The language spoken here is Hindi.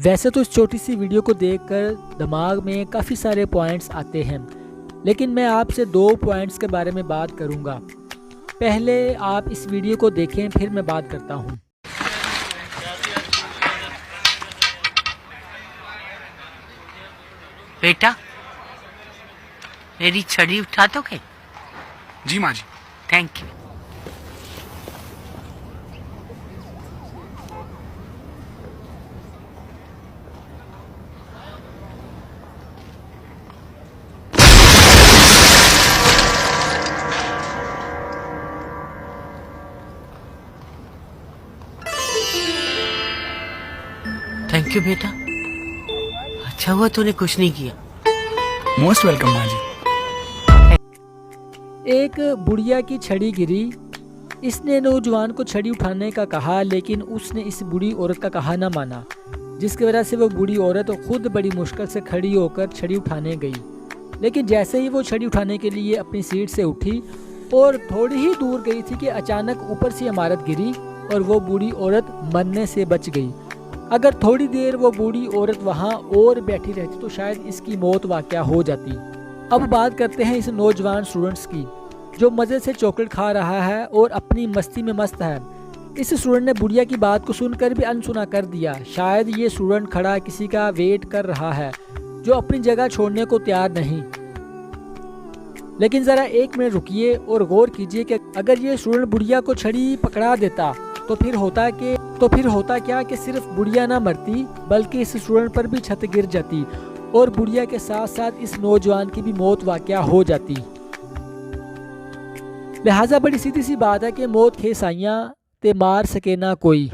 वैसे तो इस छोटी सी वीडियो को देखकर दिमाग में काफ़ी सारे पॉइंट्स आते हैं, लेकिन मैं आपसे 2 पॉइंट्स के बारे में बात करूंगा। पहले आप इस वीडियो को देखें, फिर मैं बात करता हूं। बेटा, मेरी छड़ी उठा दोगे? जी माँ जी। Thank you. थैंक यू बेटा, अच्छा हुआ तूने कुछ नहीं किया। मोस्ट वेलकम माँ जी। एक बुढ़िया की छड़ी गिरी। इसने नौजवान को छड़ी उठाने का कहा, लेकिन उसने इस बूढ़ी औरत का कहा ना माना, जिसकी वजह से वो बूढ़ी औरत खुद बड़ी मुश्किल से खड़ी होकर छड़ी उठाने गई। लेकिन जैसे ही वो छड़ी उठाने के लिए अपनी सीट से उठी और थोड़ी ही दूर गई थी कि अचानक ऊपर से इमारत गिरी और वो बूढ़ी औरत मरने से बच गई। अगर थोड़ी देर वो बूढ़ी औरत वहाँ और बैठी रहती तो शायद इसकी मौत वाक़या हो जाती। अब बात करते हैं इस नौजवान स्टूडेंट्स की, जो मज़े से चॉकलेट खा रहा है और अपनी मस्ती में मस्त है। इस स्टूडेंट ने बुढ़िया की बात को सुनकर भी अनसुना कर दिया। शायद ये स्टूडेंट खड़ा किसी का वेट कर रहा है जो अपनी जगह छोड़ने को तैयार नहीं। लेकिन ज़रा 1 मिनट रुकिए और गौर कीजिए कि अगर ये स्टूडेंट बुढ़िया को छड़ी पकड़ा देता तो फिर होता क्या कि सिर्फ बुढ़िया ना मरती, बल्कि इस स्टूडेंट पर भी छत गिर जाती और बुढ़िया के साथ साथ इस नौजवान की भी मौत वाक़या हो जाती। लिहाजा बड़ी सीधी सी बात है कि मौत खे साइयां ते मार सके ना कोई।